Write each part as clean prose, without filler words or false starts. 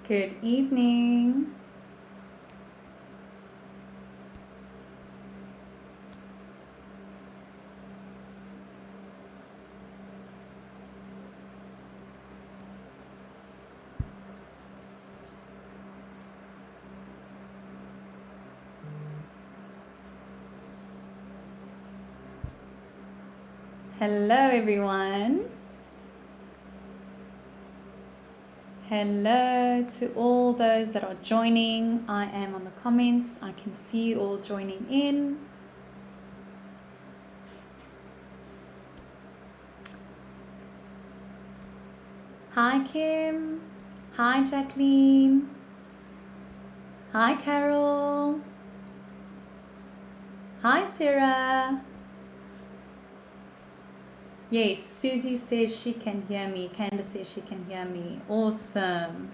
Good evening. Hello, everyone. Hello to all those that are joining. I am on the comments. I can see you all joining in. Hi, Kim. Hi, Jacqueline. Hi, Carol. Hi, Sarah. Yes, Susie says she can hear me. Candace says she can hear me. Awesome.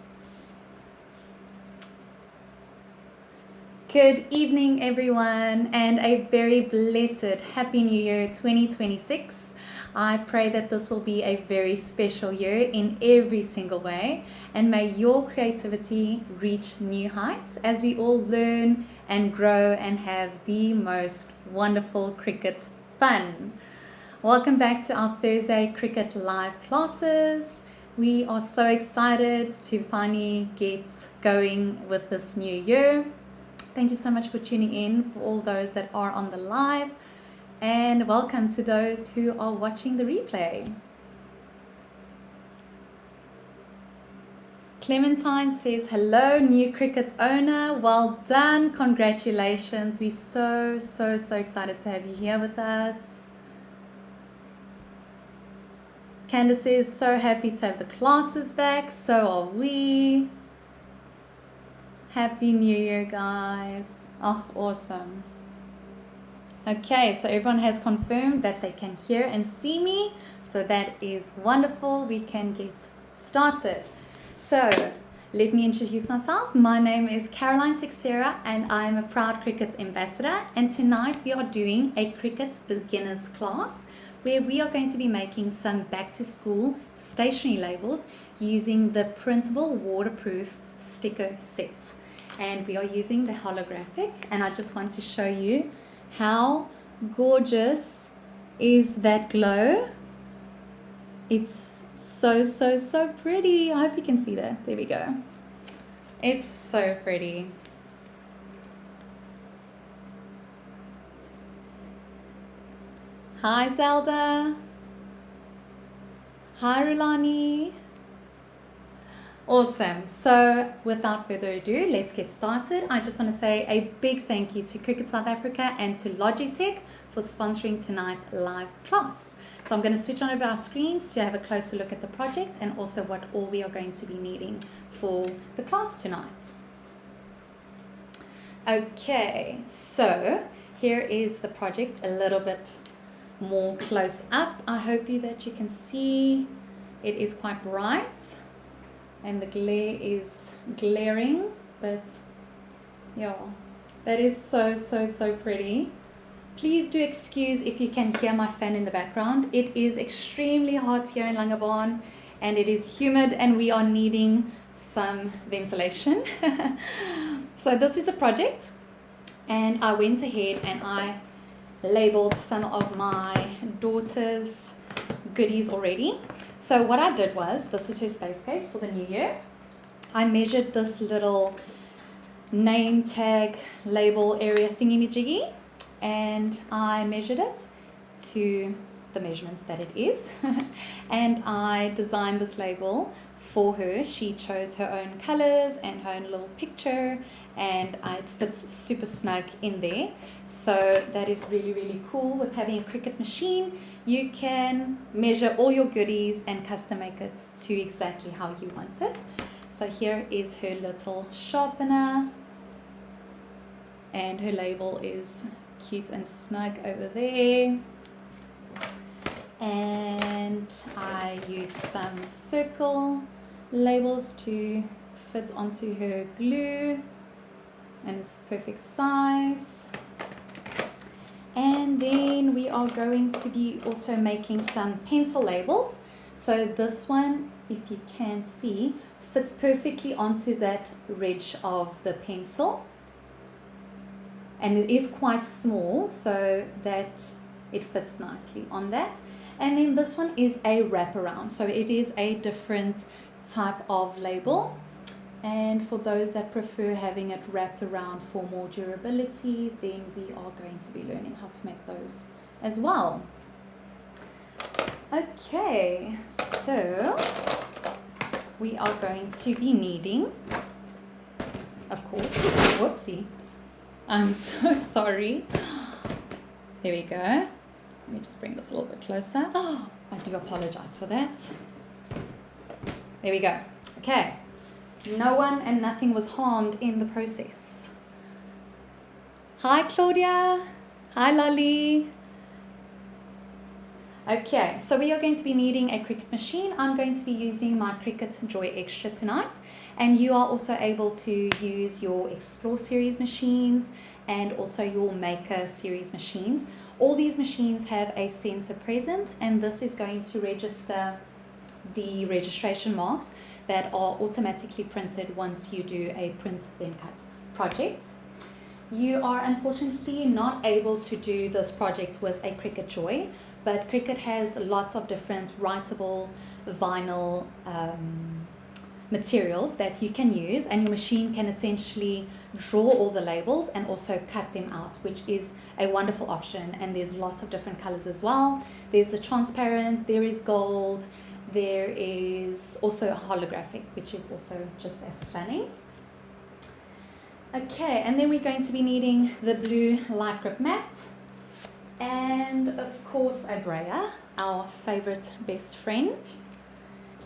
Good evening, everyone, and a very blessed Happy New Year 2026. I pray that this will be a very special year in every single way, and may your creativity reach new heights as we all learn and grow and have the most wonderful Cricut fun. Welcome back to our Thursday Cricut live classes. We are so excited to finally get going with this new year. Thank you so much for tuning in, for all those that are on the live, and welcome to those who are watching the replay. Clementine says, hello, new Cricut owner. Well done. Congratulations. We're so excited to have you here with us. Candace is so happy to have the classes back. So are we. Happy New Year, guys. Oh, awesome. Okay, so everyone has confirmed that they can hear and see me. So that is wonderful. We can get started. So let me introduce myself. My name is Caroline Texera and I'm a proud Cricut ambassador. And tonight we are doing a Cricut beginners class where we are going to be making some back to school stationery labels using the printable waterproof sticker set. And we are using the holographic, and I just want to show you how gorgeous is that glow. It's so pretty. I hope you can see that. There we go. It's so pretty. Hi, Zelda. Hi, Rulani. Awesome. So without further ado, let's get started. I just want to say a big thank you to Cricut South Africa and to Logitech for sponsoring tonight's live class. So I'm going to switch on over our screens to have a closer look at the project and also what all we are going to be needing for the class tonight. Okay, so here is the project a little bit more close up. I hope that you can see it is quite bright and the glare is glaring, but yeah, that is so pretty. Please do excuse if you can hear my fan in the background. It is extremely hot here in Langebaan and it is humid and we are needing some ventilation. So this is the project, and I went ahead and I labeled some of my daughter's goodies already. So what I did was, this is her space case for the new year. I measured this little name tag label area thingy-majiggy, and I measured it to the measurements that it is. And I designed this label for her. She chose her own colors and her own little picture, and it fits super snug in there. So that is really cool. With having a Cricut machine, you can measure all your goodies and custom make it to exactly how you want it. So here is her little sharpener, and her label is cute and snug over there. And I used some circle labels to fit onto her glue, and it's the perfect size. And then we are going to be also making some pencil labels. So this one, if you can see, fits perfectly onto that ridge of the pencil, and it is quite small so that it fits nicely on that. And then this one is a wraparound, so it is a different type of label, and for those that prefer having it wrapped around for more durability, then we are going to be learning how to make those as well. Okay, so we are going to be needing, of course, whoopsie, I'm so sorry. There we go. Let me just bring this a little bit closer. Oh, I do apologize for that. There we go. Okay. No one and nothing was harmed in the process. Hi, Claudia. Hi, Lolly. Okay, so we are going to be needing a Cricut machine. I'm going to be using my Cricut Joy Extra tonight, and you are also able to use your Explore series machines and also your Maker series machines. All these machines have a sensor present, and this is going to register the registration marks that are automatically printed once you do a print then cut project. You are unfortunately not able to do this project with a Cricut Joy, but Cricut has lots of different writable vinyl materials that you can use, and your machine can essentially draw all the labels and also cut them out, which is a wonderful option. And there's lots of different colors as well. There's the transparent, there is gold, there is also holographic, which is also just as stunning. Okay, and then we're going to be needing the blue light grip mat, and of course a brayer, our favorite best friend,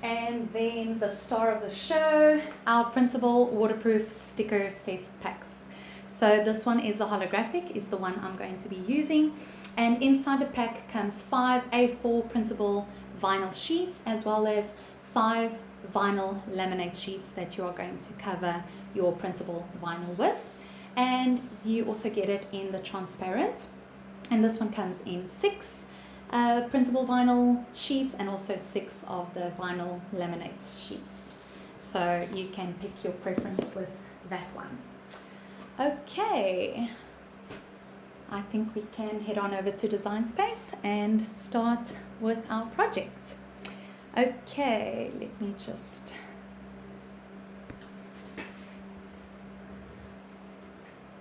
and then the star of the show, our printable waterproof sticker set packs. So this one is the holographic, is the one I'm going to be using, and inside the pack comes 5 A4 printable vinyl sheets as well as 5 vinyl laminate sheets that you are going to cover your printable vinyl with, and you also get it in the transparent, and this one comes in 6 printable vinyl sheets and also 6 of the vinyl laminate sheets, so you can pick your preference with that one. Okay, I think we can head on over to Design Space and start with our project. Okay, let me just...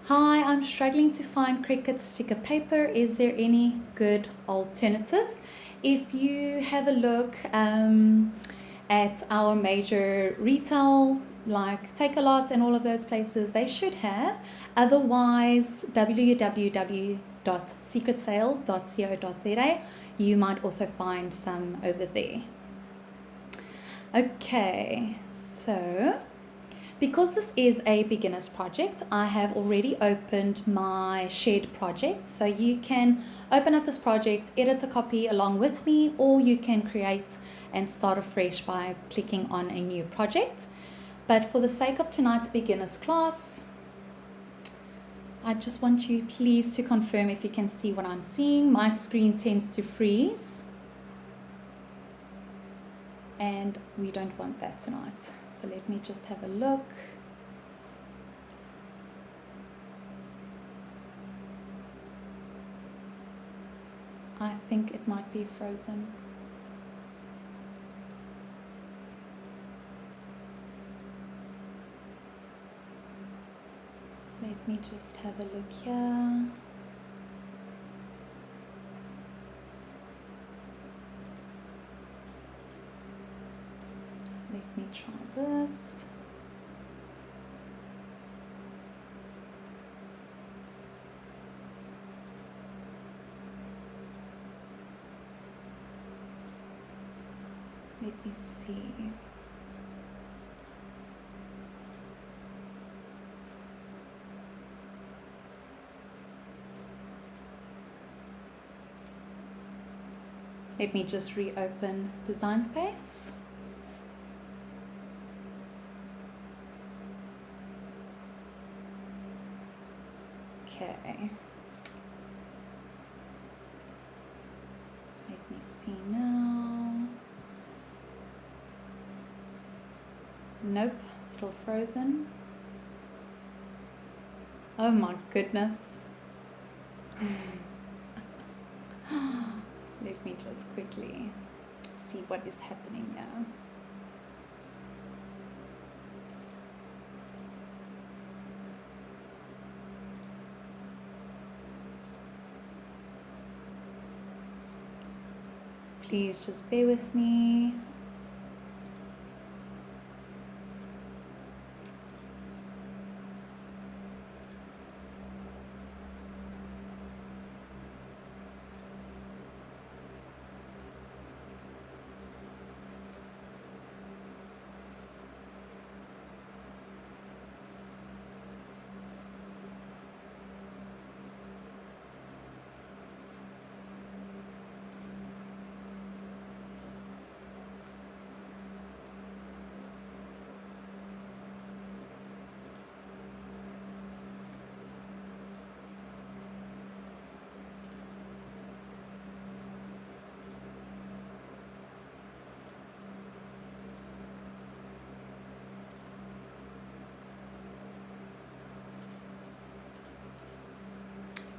Hi, I'm struggling to find Cricut sticker paper. Is there any good alternatives? If you have a look at our major retail, like Take a Lot and all of those places, they should have. Otherwise, www.secretsale.co.za, you might also find some over there. Okay, so because this is a beginner's project, I have already opened my shared project. So you can open up this project, edit a copy along with me, or you can create and start afresh by clicking on a new project. But for the sake of tonight's beginner's class, I just want you please to confirm if you can see what I'm seeing. My screen tends to freeze, and we don't want that tonight. So let me just have a look. I think it might be frozen. Let me just have a look here. Let me try this. Let me see. Let me just reopen Design Space. Okay. Let me see now. Nope, still frozen. Oh my goodness. Let me just quickly see what is happening here. Please just bear with me.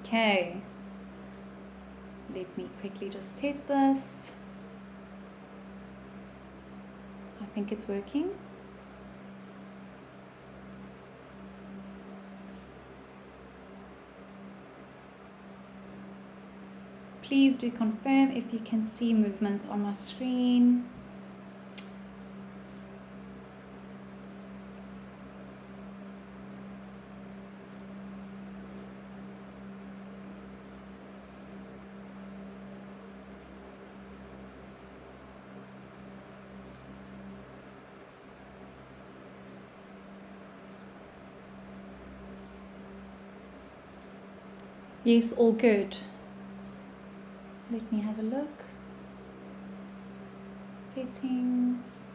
Okay, let me quickly just test this. I think it's working. Please do confirm if you can see movement on my screen. Yes, all good. Let me have a look. Settings.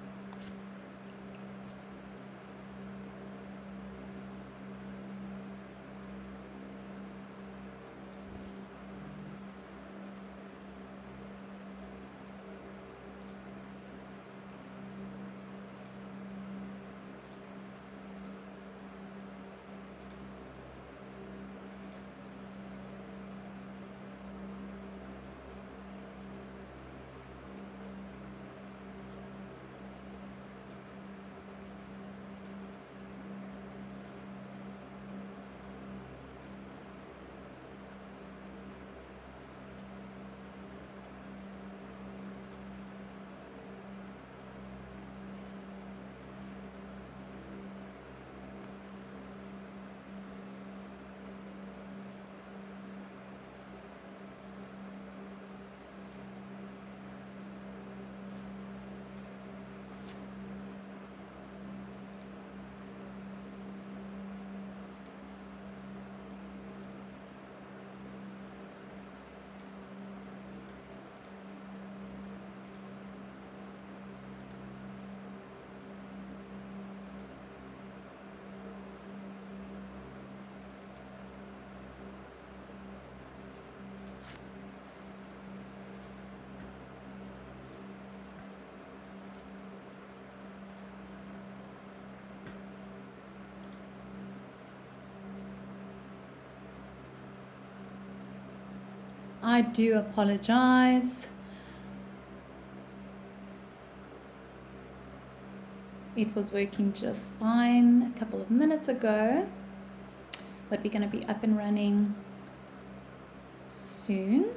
I do apologize. It was working just fine a couple of minutes ago, but we're going to be up and running soon.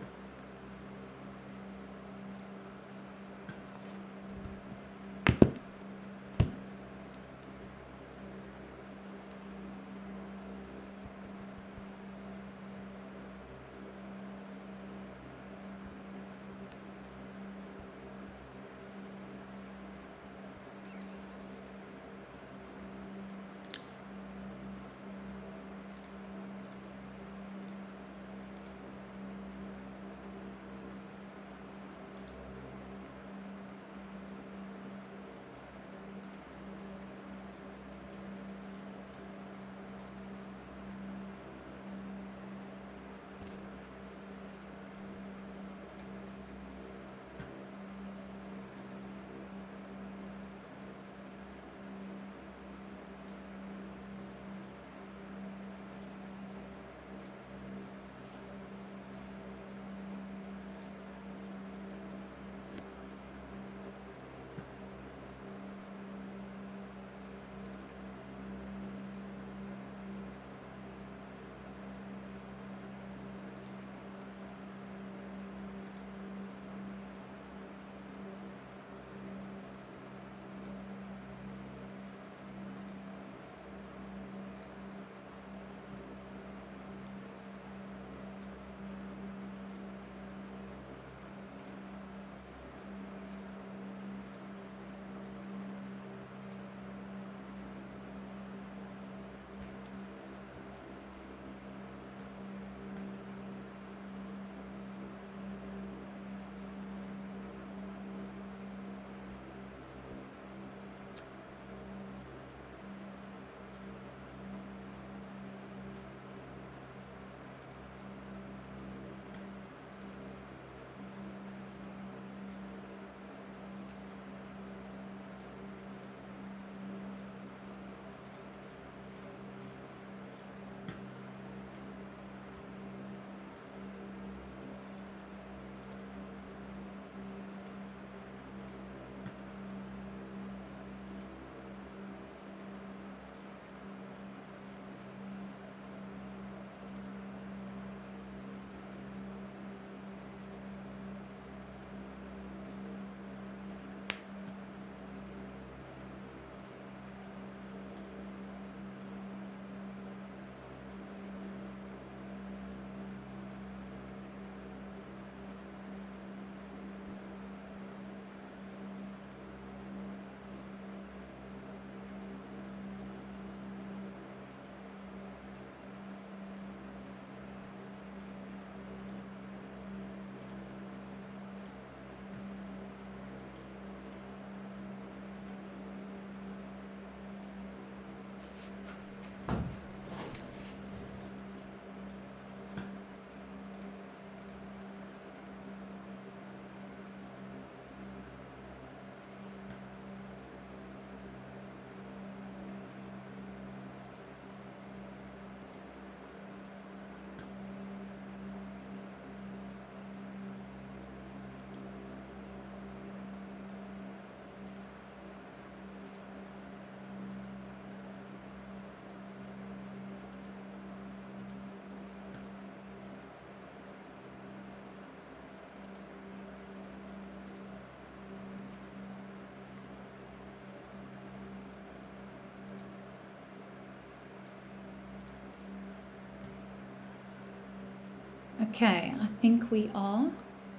Okay, I think we are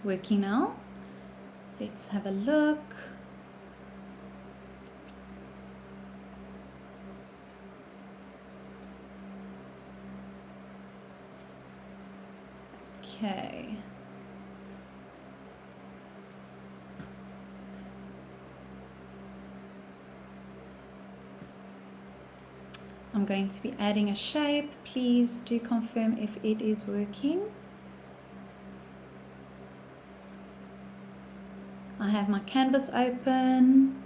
working now. Let's have a look. Okay. I'm going to be adding a shape. Please do confirm if it is working. I have my canvas open.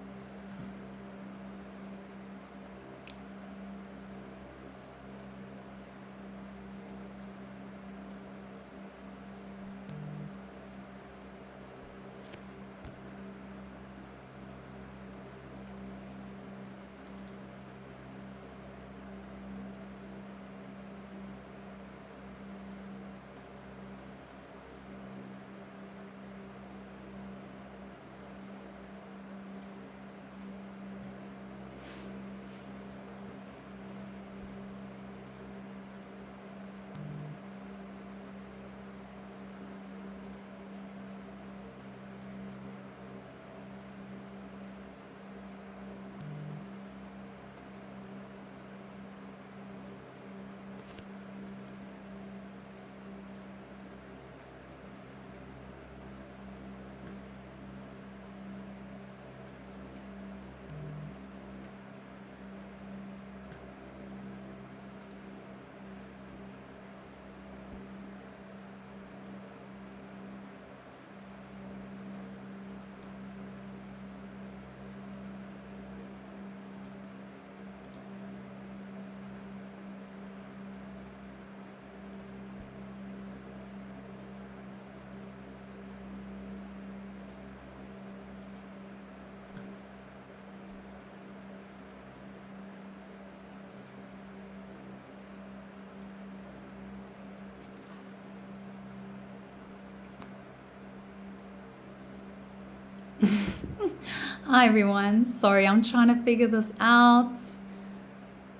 Hi everyone, sorry, I'm trying to figure this out.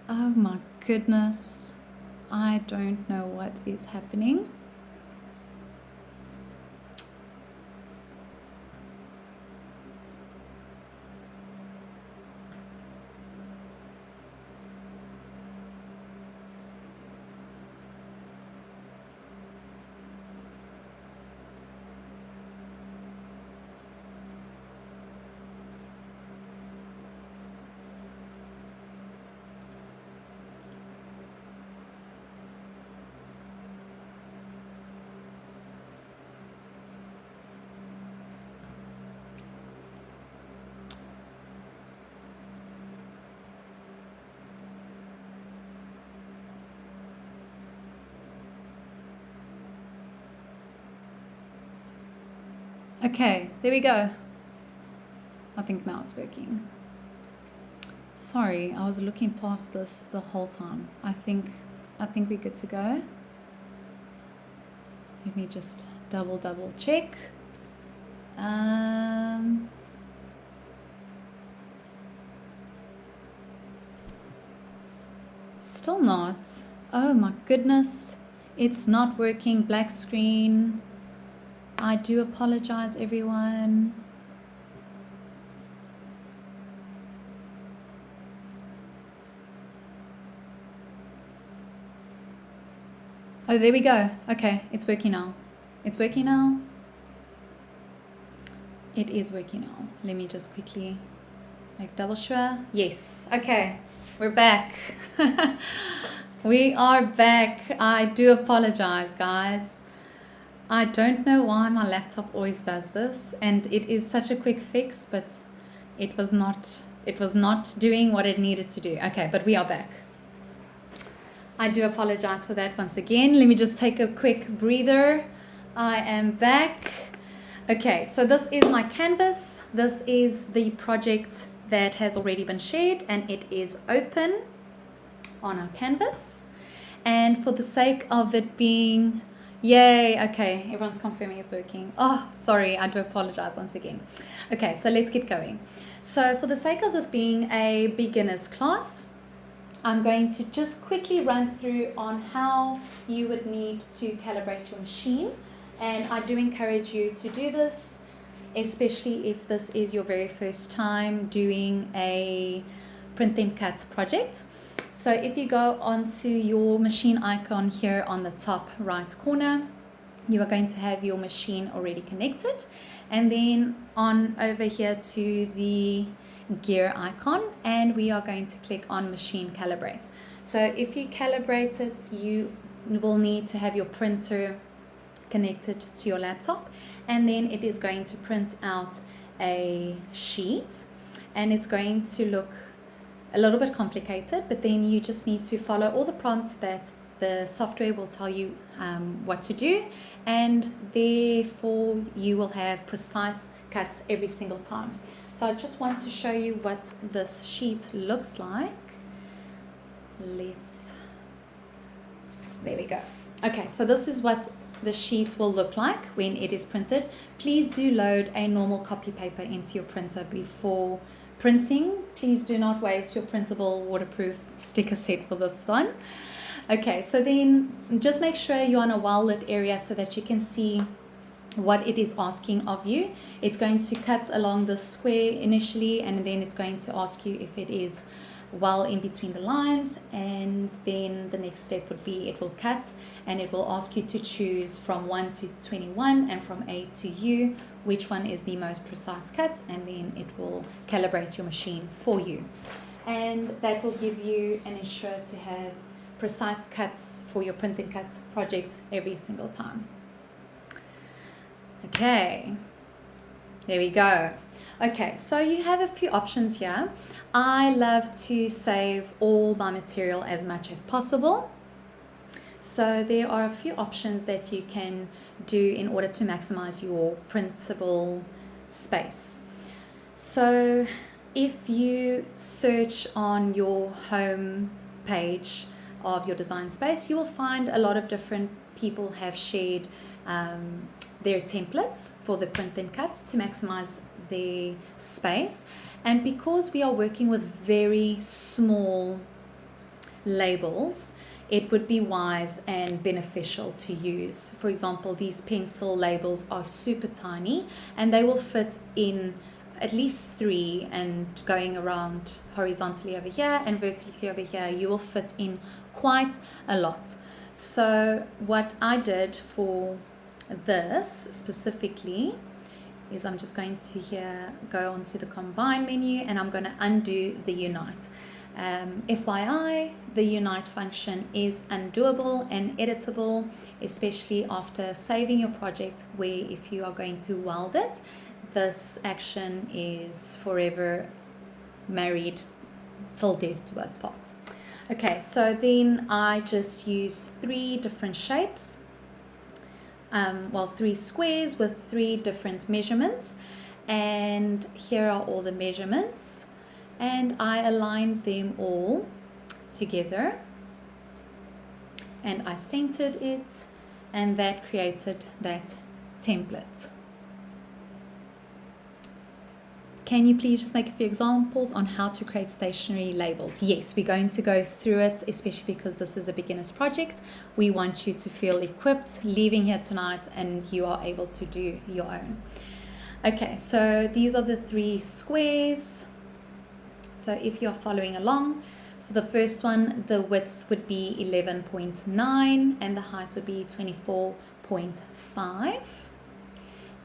Oh my goodness, I don't know what is happening. Okay, there we go. I think now it's working. Sorry, I was looking past this the whole time. I think we're good to go. Let me just double check. Still not. Oh my goodness. It's not working. Black screen. I do apologize, everyone. Oh, there we go. Okay, it's working now. It's working now. It is working now. Let me just quickly make double sure. Yes. Okay, we're back. We are back. I do apologize, guys. I don't know why my laptop always does this, and it is such a quick fix, but it was not doing what it needed to do. Okay, but we are back. I do apologize for that once again. Let me just take a quick breather. I am back. Okay, so this is my canvas. This is the project that has already been shared, and it is open on our canvas. And for the sake of it being, yay, okay, everyone's confirming it's working. Oh, sorry, I do apologize once again. Okay, so let's get going. So for the sake of this being a beginner's class, I'm going to just quickly run through on how you would need to calibrate your machine. And I do encourage you to do this, especially if this is your very first time doing a print then cut project. So if you go onto your machine icon here on the top right corner, you are going to have your machine already connected, and then on over here to the gear icon, and we are going to click on machine calibrate. So if you calibrate it, you will need to have your printer connected to your laptop, and then it is going to print out a sheet, and it's going to look a little bit complicated, but then you just need to follow all the prompts that the software will tell you what to do, and therefore you will have precise cuts every single time. So I just want to show you what this sheet looks like. There we go. Okay, so this is what the sheet will look like when it is printed. Please do load a normal copy paper into your printer before printing. Please do not waste your printable waterproof sticker set for this one. Okay, so then just make sure you're on a well-lit area so that you can see what it is asking of you. It's going to cut along the square initially, and then it's going to ask you if it is well in between the lines, and then the next step would be it will cut, and it will ask you to choose from 1 to 21 and from A to U which one is the most precise cut, and then it will calibrate your machine for you, and that will give you and ensure to have precise cuts for your print and cut projects every single time. Okay, there we go. Okay, so you have a few options here. I love to save all my material as much as possible. So there are a few options that you can do in order to maximize your printable space. So if you search on your home page of your design space, you will find a lot of different people have shared their templates for the print and cuts to maximize their space. And because we are working with very small labels, it would be wise and beneficial to use. For example, these pencil labels are super tiny, and they will fit in at least 3, and going around horizontally over here and vertically over here, you will fit in quite a lot. So what I did for this specifically is I'm just going to here go onto the combine menu, and I'm going to undo the unite. FYI, the unite function is undoable and editable, especially after saving your project, where if you are going to weld it, this action is forever married till death do us part. Okay, so then I just use 3 different shapes, 3 squares with 3 different measurements, and here are all the measurements, and I aligned them all together, and I centered it, and that created that template. Can you please just make a few examples on how to create stationery labels? Yes, we're going to go through it, especially because this is a beginner's project. We want you to feel equipped leaving here tonight, and you are able to do your own. Okay, so these are the 3 squares. So if you're following along, for the first one, the width would be 11.9 and the height would be 24.5.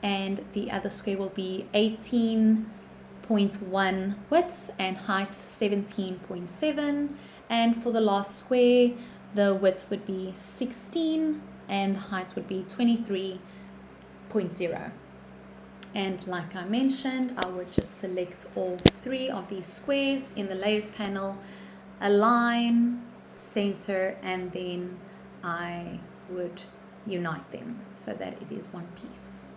And the other square will be 18.1 width and height 17.7. And for the last square, the width would be 16 and the height would be 23.0. And like I mentioned, I would just select all 3 of these squares in the layers panel, align, center, and then I would unite them so that it is one piece.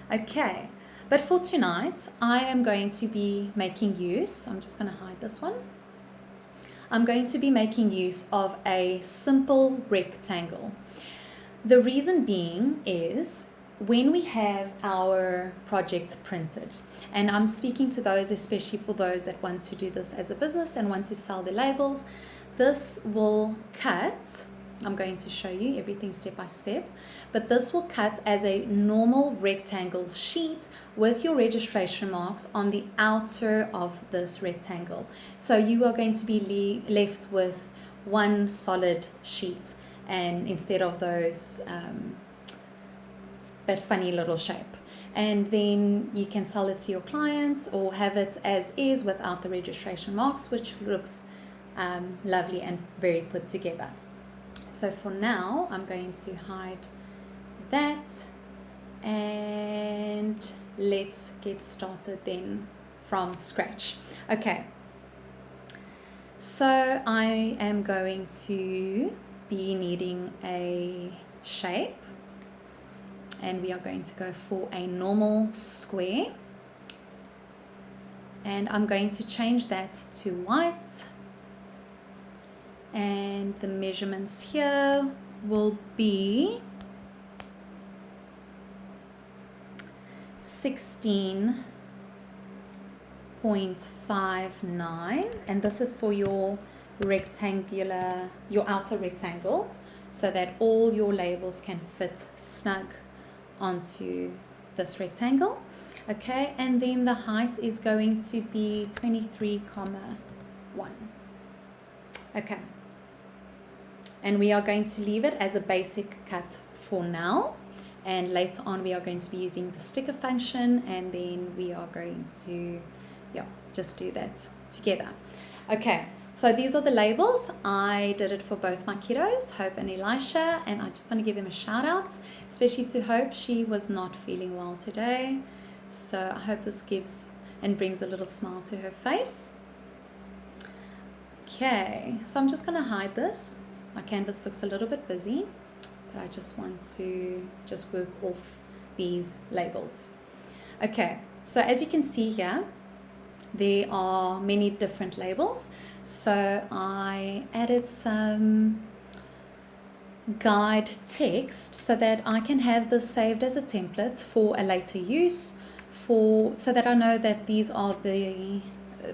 Okay, but for tonight, I am going to be making use, I'm just going to hide this one. I'm going to be making use of a simple rectangle. The reason being is when we have our project printed, and I'm speaking to those, especially for those that want to do this as a business and want to sell their labels, this will cut. I'm going to show you everything step by step, but this will cut as a normal rectangle sheet with your registration marks on the outer of this rectangle. So you are going to be left with one solid sheet, and instead of those that funny little shape. And then you can sell it to your clients or have it as is without the registration marks, which looks lovely and very put together. So for now, I'm going to hide that, and let's get started then from scratch. Okay, so I am going to be needing a shape, and we are going to go for a normal square, and I'm going to change that to white. And the measurements here will be 16.59, and this is for your rectangular, your outer rectangle, so that all your labels can fit snug onto this rectangle. Okay, and then the height is going to be 23.1. Okay, and we are going to leave it as a basic cut for now, and later on we are going to be using the sticker function, and then we are going to just do that together. Okay, so these are the labels. I did it for both my kiddos, Hope and Elisha, and I just want to give them a shout out, especially to Hope. She was not feeling well today, so I hope this gives and brings a little smile to her face. Okay, so I'm just going to hide this. My canvas looks a little bit busy, but I just want to just work off these labels. Okay, so as you can see here, there are many different labels. So I added some guide text so that I can have this saved as a template for a later use, so that I know that these are the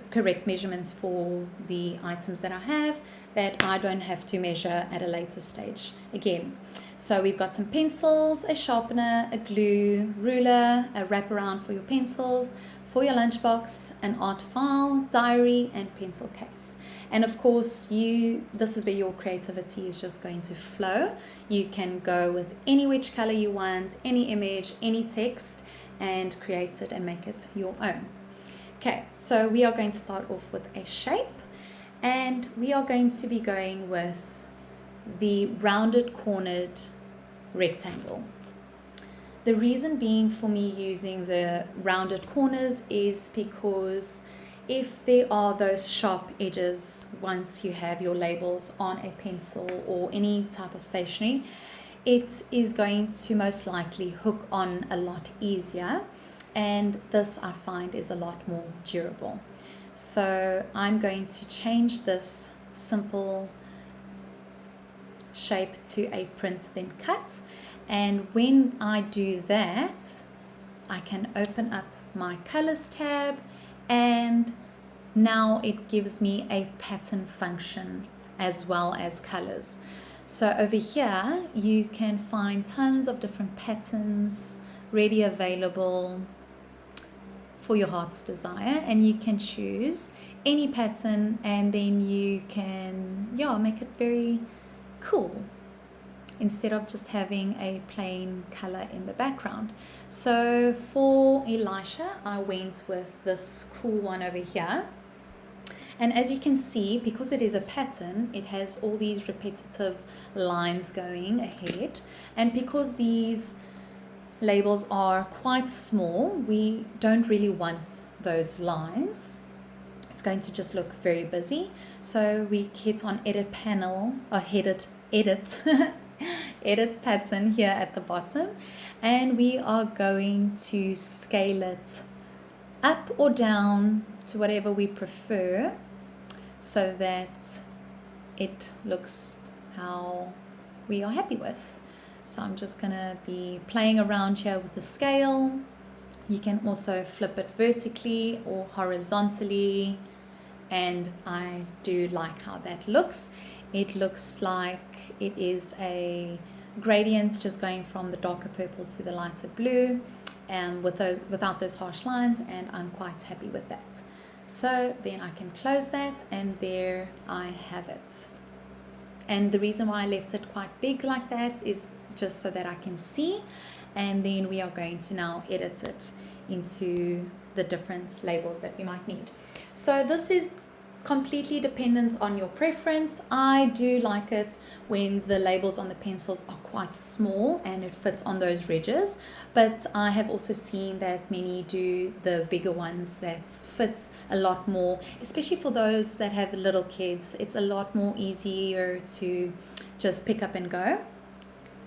correct measurements for the items that I have, that I don't have to measure at a later stage again. So we've got some pencils, a sharpener, a glue, ruler, a wraparound for your pencils, for your lunchbox, an art file, diary, and pencil case. And of course, this is where your creativity is just going to flow. You can go with any which color you want, any image, any text, and create it and make it your own. Okay, so we are going to start off with a shape, and we are going to be going with the rounded cornered rectangle. The reason being for me using the rounded corners is because if there are those sharp edges once you have your labels on a pencil or any type of stationery, it is going to most likely hook on a lot easier. And this I find is a lot more durable. So I'm going to change this simple shape to a print then cut. And when I do that, I can open up my colors tab, and now it gives me a pattern function as well as colors. So over here, you can find tons of different patterns ready available for your heart's desire, and you can choose any pattern, and then you can make it very cool instead of just having a plain color in the background. So for Elisha, I went with this cool one over here, and as you can see, because it is a pattern, it has all these repetitive lines going ahead, and because these labels are quite small, we don't really want those lines. It's going to just look very busy. So we hit on edit panel, or edit edit pattern here at the bottom, and we are going to scale it up or down to whatever we prefer, so that it looks how we are happy with. So I'm just going to be playing around here with the scale. You can also flip it vertically or horizontally, and I do like how that looks. It looks like it is a gradient just going from the darker purple to the lighter blue, and without those harsh lines, and I'm quite happy with that. So then I can close that, and there I have it. And the reason why I left it quite big like that is just so that I can see, and then we are going to now edit it into the different labels that we might need. So this is completely dependent on your preference. I do like it when the labels on the pencils are quite small and it fits on those ridges, but I have also seen that many do the bigger ones that fits a lot more, especially for those that have little kids. It's a lot more easier to just pick up and go.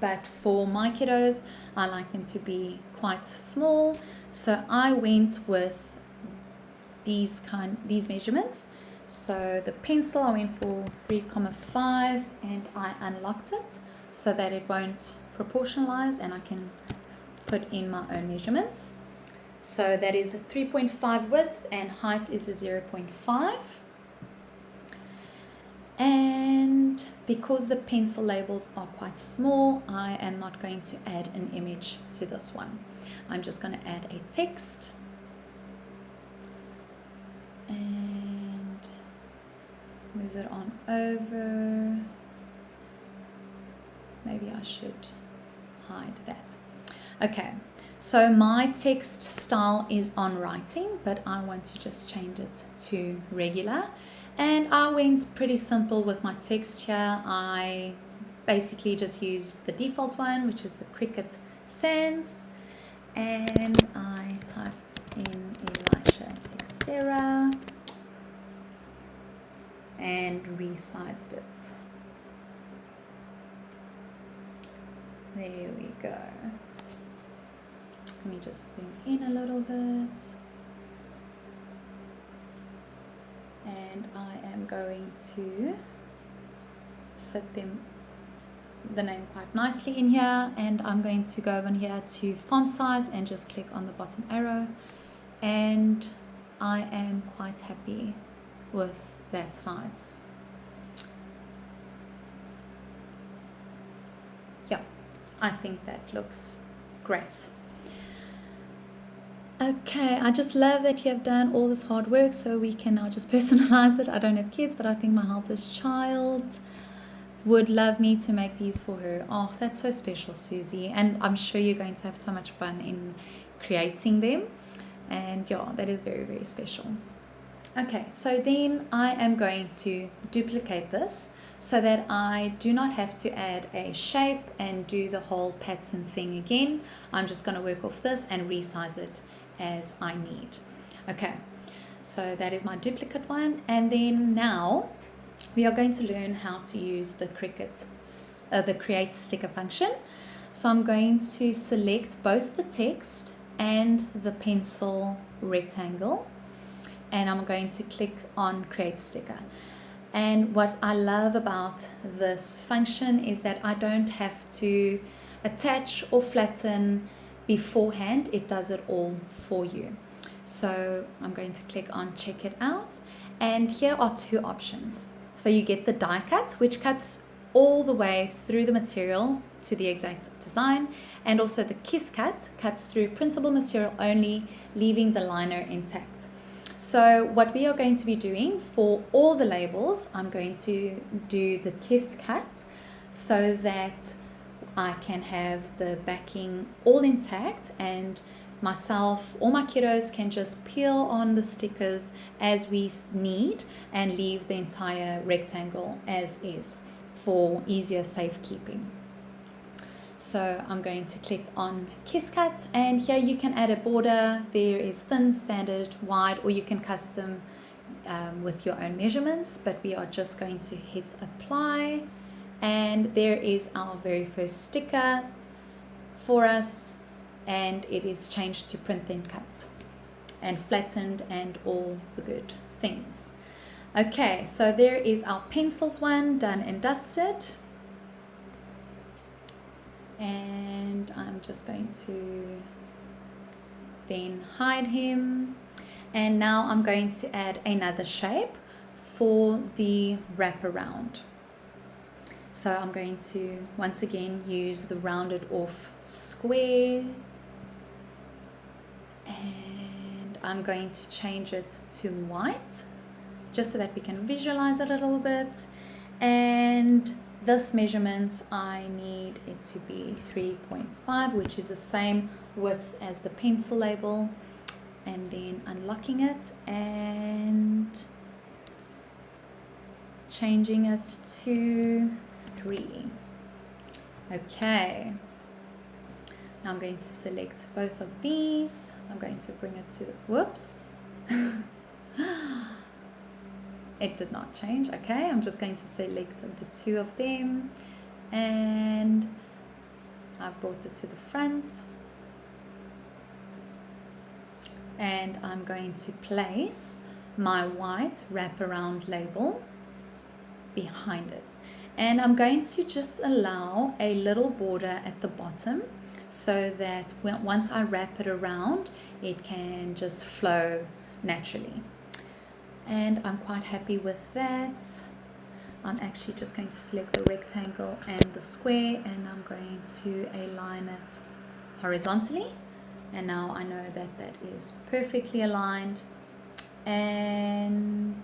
But for my kiddos, I like them to be quite small, so I went with these measurements. So the pencil, I went for 3,5, and I unlocked it so that it won't proportionalize, and I can put in my own measurements. So that is a 3.5 width, and height is a 0.5. And because the pencil labels are quite small, I am not going to add an image to this one. I'm just going to add a text. And move it on over. Maybe I should hide that. Okay, so my text style is on writing, but I want to just change it to regular. And I went pretty simple with my text here. I basically just used the default one, which is the Cricut Sans, and I typed in Elisha Teixeira and resized it. There we go. Let me just zoom in a little bit. And I am going to fit the name quite nicely in here, and I'm going to go on here to font size and just click on the bottom arrow, and I am quite happy with that size. Yeah, I think that looks great. Okay, I just love that you have done all this hard work so we can now just personalize it. I don't have kids, but I think my helper's child would love me to make these for her. Oh, that's so special, Susie. And I'm sure you're going to have so much fun in creating them. And yeah, that is very, very special. Okay, so then I am going to duplicate this so that I do not have to add a shape and do the whole pattern thing again. I'm just going to work off this and resize it as I need. Okay, so that is my duplicate one, and then now we are going to learn how to use the Cricut the create sticker function. So I'm going to select both the text and the pencil rectangle, and I'm going to click on create sticker. And what I love about this function is that I don't have to attach or flatten beforehand. It does it all for you. So I'm going to click on check it out, and here are two options. So you get the die cut, which cuts all the way through the material to the exact design, and also the kiss cut cuts through printable material only, leaving the liner intact. So what we are going to be doing for all the labels, I'm going to do the kiss cut so that I can have the backing all intact, and myself or my kiddos can just peel on the stickers as we need and leave the entire rectangle as is for easier safekeeping. So I'm going to click on kiss cut, and here you can add a border. There is thin, standard, wide, or you can custom with your own measurements, but we are just going to hit apply. And there is our very first sticker for us, and it is changed to print then cut and flattened and all the good things. Okay, so there is our pencils one done and dusted. and I'm just going to then hide him. And now I'm going to add another shape for the wraparound. So I'm going to once again use the rounded off square, and I'm going to change it to white just so that we can visualize it a little bit. And this measurement, I need it to be 3.5, which is the same width as the pencil label. And then unlocking it and changing it to 3. Okay, now I'm going to select both of these. I'm going to bring it to the, whoops. It did not change. Okay, I'm just going to select the two of them, and I've brought it to the front, and I'm going to place my white wraparound label behind it, and I'm going to just allow a little border at the bottom so that once I wrap it around, it can just flow naturally. And I'm quite happy with that. I'm actually just going to select the rectangle and the square, and I'm going to align it horizontally. And now I know that that is perfectly aligned. And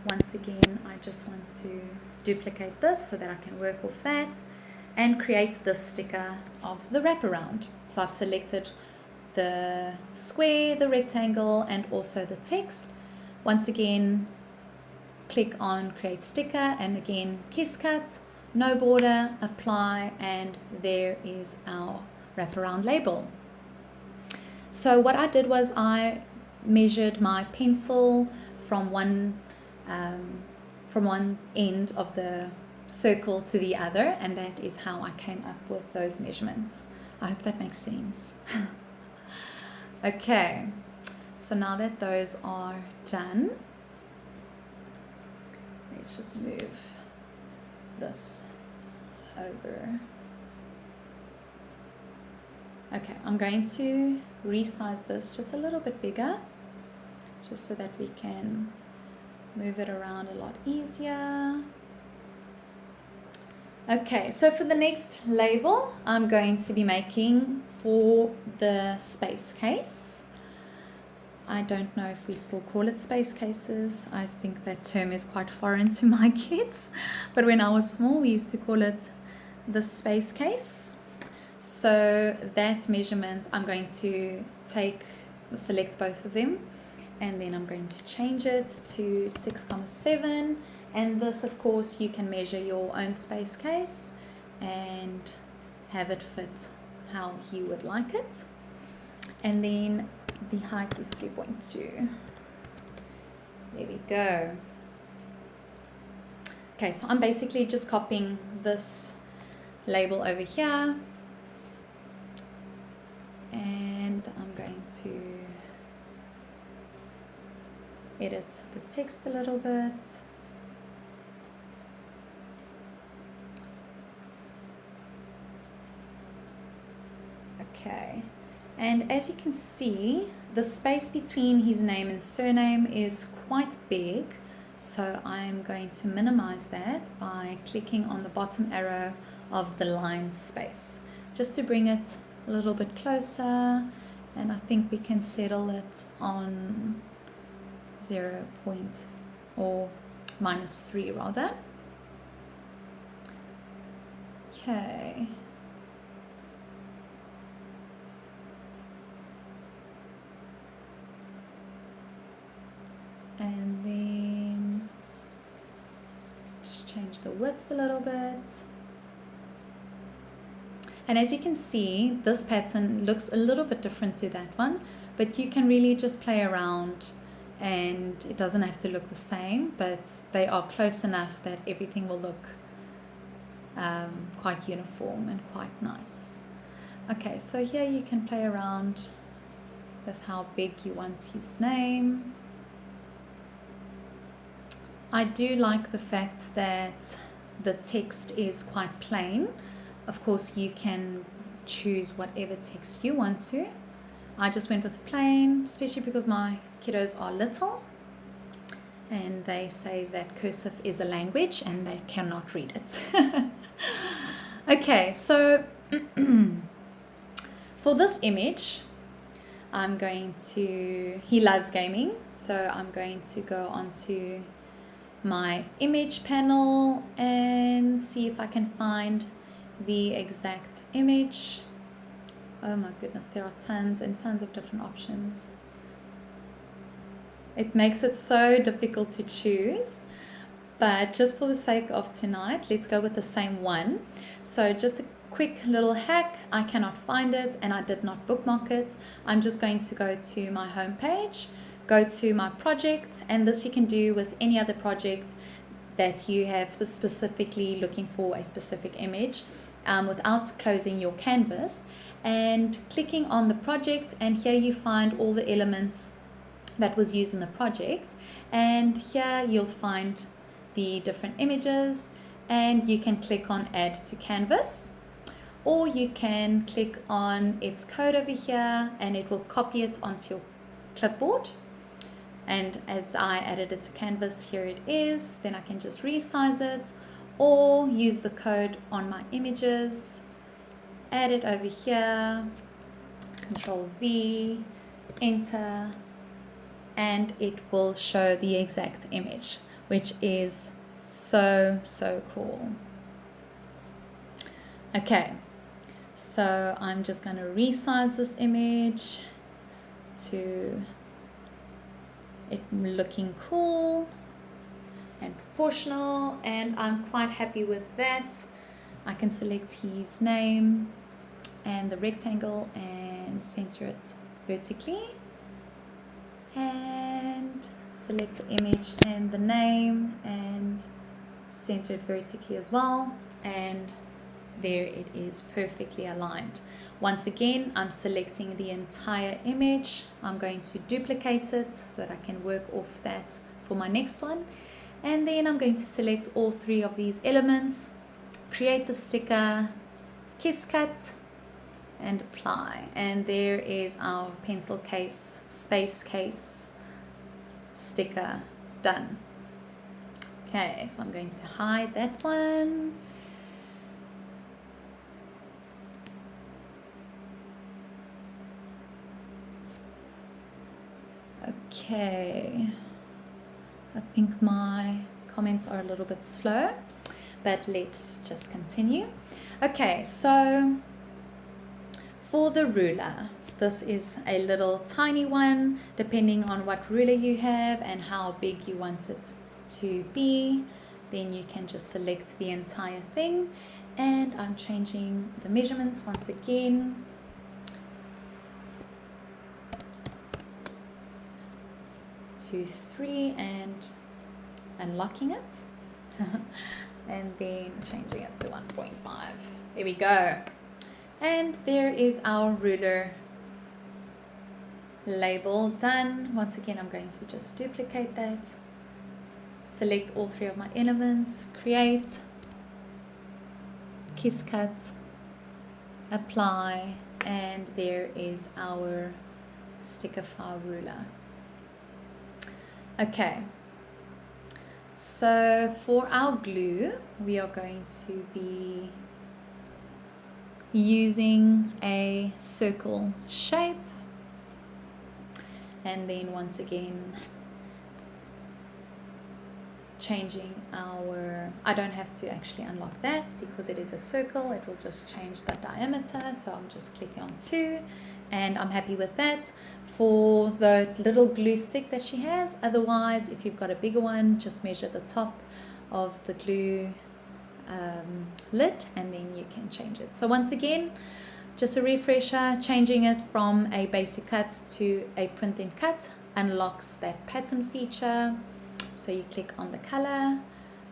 once again, I just want to duplicate this so that I can work off that and create this sticker of the wraparound. So I've selected the square, the rectangle, and also the text. Once again, click on create sticker, and again, kiss cut, no border, apply, and there is our wraparound label. So what I did was I measured my pencil from one end of the circle to the other, and that is how I came up with those measurements. I hope that makes sense. Okay, so now that those are done, let's just move this over. Okay, I'm going to resize this just a little bit bigger, just so that we can move it around a lot easier. Okay, so for the next label, I'm going to be making for the space case. I don't know if we still call it space cases. I think that term is quite foreign to my kids, but when I was small, we used to call it the space case. So that measurement, I'm going to select both of them, and then I'm going to change it to 6,7. And this, of course, you can measure your own space case and have it fit how you would like it. And then the height is 3.2. There we go. Okay, so I'm basically just copying this label over here, and I'm going to edit the text a little bit. Okay, and as you can see, the space between his name and surname is quite big, so I'm going to minimize that by clicking on the bottom arrow of the line space, just to bring it a little bit closer, and I think we can settle it on 0. or -3 rather. Okay. And then just change the width a little bit. And as you can see, this pattern looks a little bit different to that one, but you can really just play around, and it doesn't have to look the same, but they are close enough that everything will look quite uniform and quite nice. Okay, so here you can play around with how big you want his name. I do like the fact that the text is quite plain, Of course, you can choose whatever text you want to. I just went with plain, especially because my kiddos are little and they say that cursive is a language and they cannot read it. Okay, so for this image, I'm going to, he loves gaming, so I'm going to go onto my image panel and see if I can find the exact image. Oh my goodness, there are tons and tons of different options. It makes it so difficult to choose, but just for the sake of tonight, let's go with the same one. So just a quick little hack. I cannot find it and I did not bookmark it. I'm just going to go to my home page, go to my project, and this you can do with any other project that you have specifically looking for a specific image without closing your canvas, and clicking on the project, and here you find all the elements that was used in the project, and here you'll find the different images, and you can click on add to canvas, or you can click on its code over here and it will copy it onto your clipboard. And as I added it to canvas, here it is. Then I can just resize it or use the code on my images, add it over here, Control V, enter, and it will show the exact image, which is so cool. Okay, so I'm just going to resize this image to it looking cool and proportional, and I'm quite happy with that. I can select his name and the rectangle and center it vertically, and select the image and the name and center it vertically as well, and there it is, perfectly aligned. Once again, I'm selecting the entire image. I'm going to duplicate it so that I can work off that for my next one, and then I'm going to select all three of these elements, create the sticker, kiss cut, and apply, and there is our pencil case, space case sticker done. Okay, so I'm going to hide that one. Okay, I think my comments are a little bit slow, but let's just continue. Okay, so for the ruler, this is a little tiny one, depending on what ruler you have and how big you want it to be. Then you can just select the entire thing, and I'm changing the measurements once again. To 3 and unlocking it and then changing it to 1.5. There we go, and there is our ruler label done. Once again, I'm going to just duplicate that, select all three of my elements, create, kiss cut, apply, and there is our sticker file ruler. Okay, so for our glue, we are going to be using a circle shape, and then once again changing our, I don't have to actually unlock that because it is a circle, it will just change the diameter, so I'm just clicking on 2 and I'm happy with that for the little glue stick that she has. Otherwise, if you've got a bigger one, just measure the top of the glue lid and then you can change it. So once again, just a refresher, changing it from a basic cut to a print and cut unlocks that pattern feature. So you click on the color,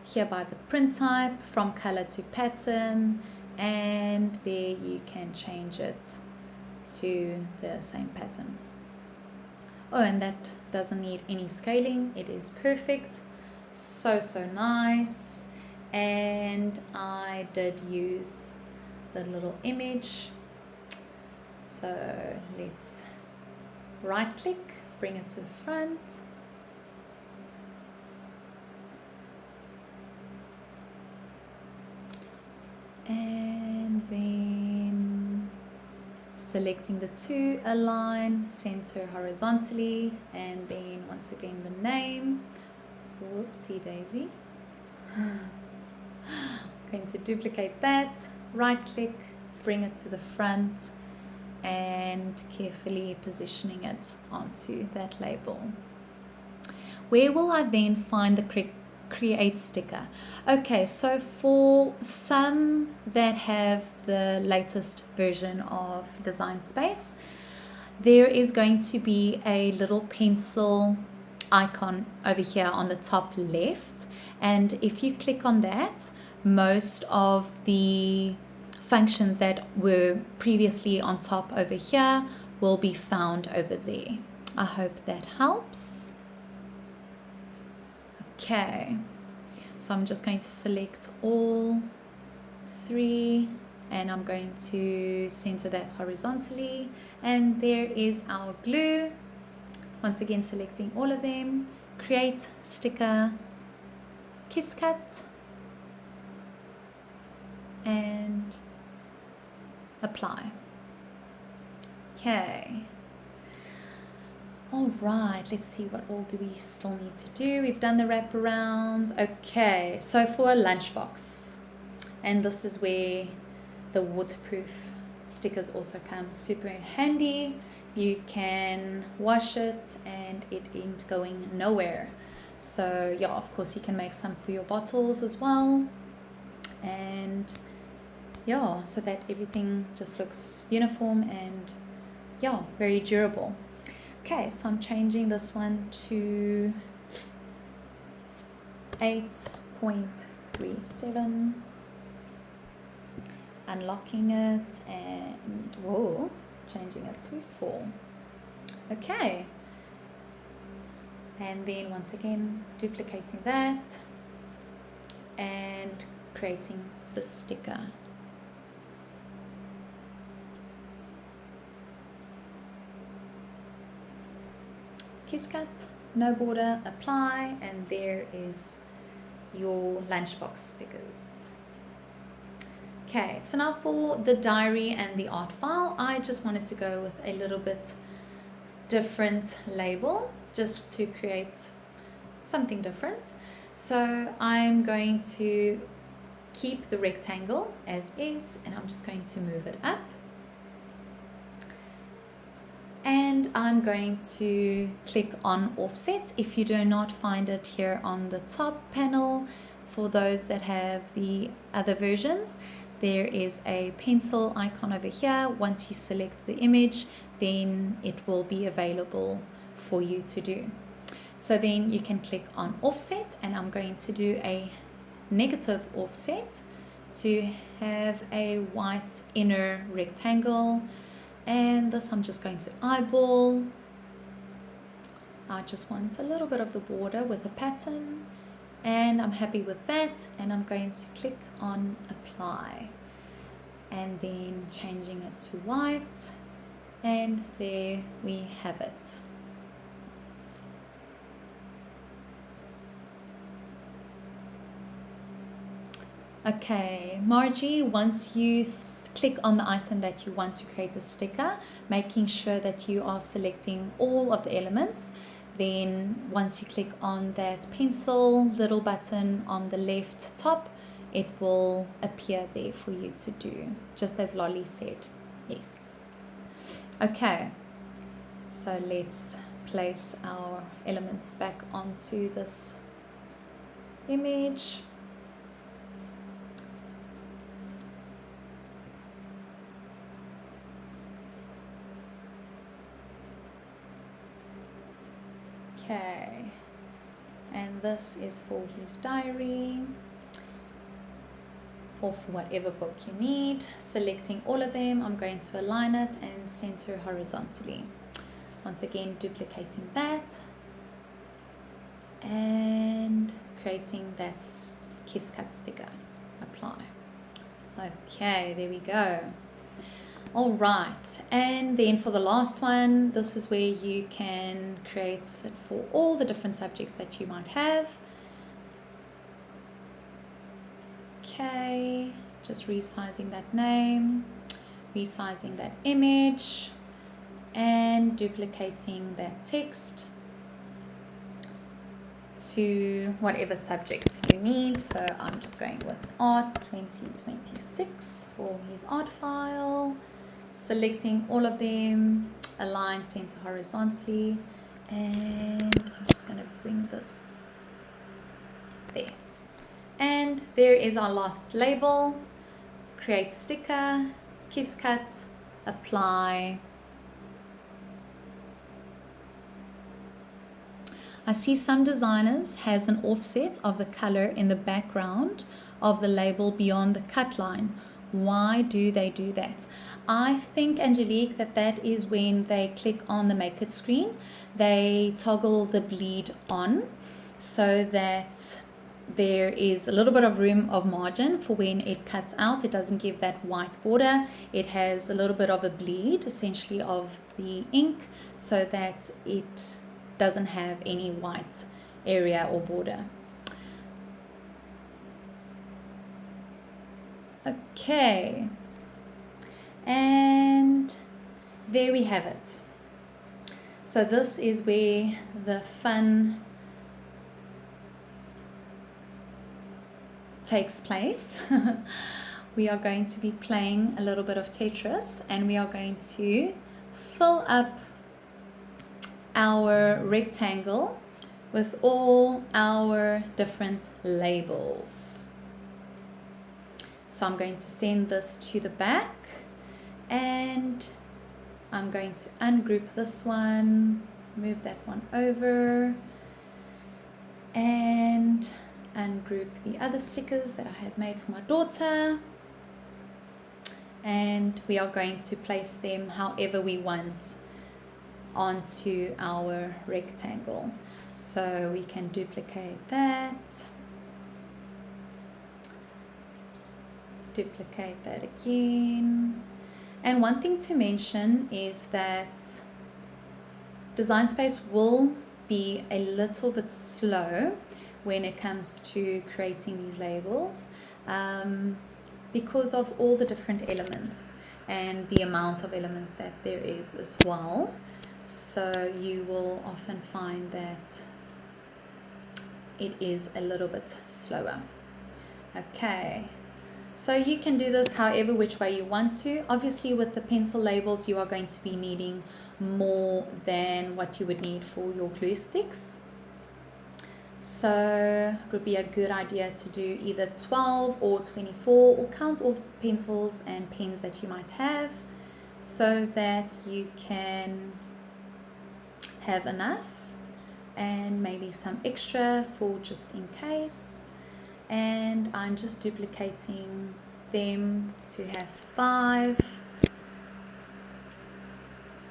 here by the print type, from color to pattern, and there you can change it to the same pattern. Oh, and that doesn't need any scaling, it is perfect, so nice. And I did use the little image. So let's right click, bring it to the front. And then selecting the two, align, center horizontally, and then once again the name. Whoopsie daisy. Going to duplicate that, right click, bring it to the front, and carefully positioning it onto that label. Where will I then find the create sticker? Okay, so for some that have the latest version of Design Space, there is going to be a little pencil icon over here on the top left, and if you click on that, most of the functions that were previously on top over here will be found over there. I hope that helps. Okay, so I'm just going to select all three, and I'm going to center that horizontally, and there is our glue. Once again, selecting all of them, create sticker, kiss cut, and apply. Okay. All right, let's see, what all do we still need to do? We've done the wraparounds. Okay, so for a lunchbox, and this is where the waterproof stickers also come super handy. You can wash it and it ain't going nowhere. So yeah, of course you can make some for your bottles as well. And yeah, so that everything just looks uniform and yeah, very durable. Okay, so I'm changing this one to 8.37, unlocking it, and whoa, changing it to 4. Okay, and then once again duplicating that and creating the sticker. Kiss cut, no border, apply, and there is your lunchbox stickers. Okay, so now for the diary and the art file, I just wanted to go with a little bit different label just to create something different. So I'm going to keep the rectangle as is, and I'm just going to move it up. And I'm going to click on offset. If you do not find it here on the top panel, for those that have the other versions, there is a pencil icon over here. Once you select the image, then it will be available for you to do. So then you can click on offset, and I'm going to do a negative offset to have a white inner rectangle. And this I'm just going to eyeball. I just want a little bit of the border with a pattern, and I'm happy with that, and I'm going to click on apply, and then changing it to white, and there we have it. Okay, Margie, once you click on the item that you want to create a sticker, making sure that you are selecting all of the elements, then once you click on that pencil little button on the left top, it will appear there for you to do, just as Lolly said. Yes. Okay, so let's place our elements back onto this image. Okay, and this is for his diary, or for whatever book you need. Selecting all of them, I'm going to align it and center horizontally. Once again, duplicating that and creating that kiss cut sticker. Apply. Okay, there we go. All right, and then for the last one, this is where you can create it for all the different subjects that you might have. Okay, just resizing that name, resizing that image, and duplicating that text to whatever subject you need. So I'm just going with Art 2026 for his art file, selecting all of them, align center horizontally, and I'm just going to bring this there. And there is our last label. Create sticker, kiss cut, apply. I see some designers has an offset of the color in the background of the label beyond the cut line. Why do they do that? I think, Angelique, that is when they click on the Make It screen, they toggle the bleed on so that there is a little bit of room of margin for when it cuts out. It doesn't give that white border. It has a little bit of a bleed, essentially, of the ink, so that it doesn't have any white area or border. Okay, and there we have it. So this is where the fun takes place. We are going to be playing a little bit of Tetris, and we are going to fill up our rectangle with all our different labels. So I'm going to send this to the back, and I'm going to ungroup this one, move that one over, and ungroup the other stickers that I had made for my daughter. And we are going to place them however we want onto our rectangle. So we can duplicate that, duplicate that again. And one thing to mention is that Design Space will be a little bit slow when it comes to creating these labels, because of all the different elements and the amount of elements that there is as well. So you will often find that it is a little bit slower. Okay, so you can do this however which way you want to. Obviously with the pencil labels you are going to be needing more than what you would need for your glue sticks. So it would be a good idea to do either 12 or 24, or count all the pencils and pens that you might have, so that you can have enough and maybe some extra for just in case. And I'm just duplicating them to have 5,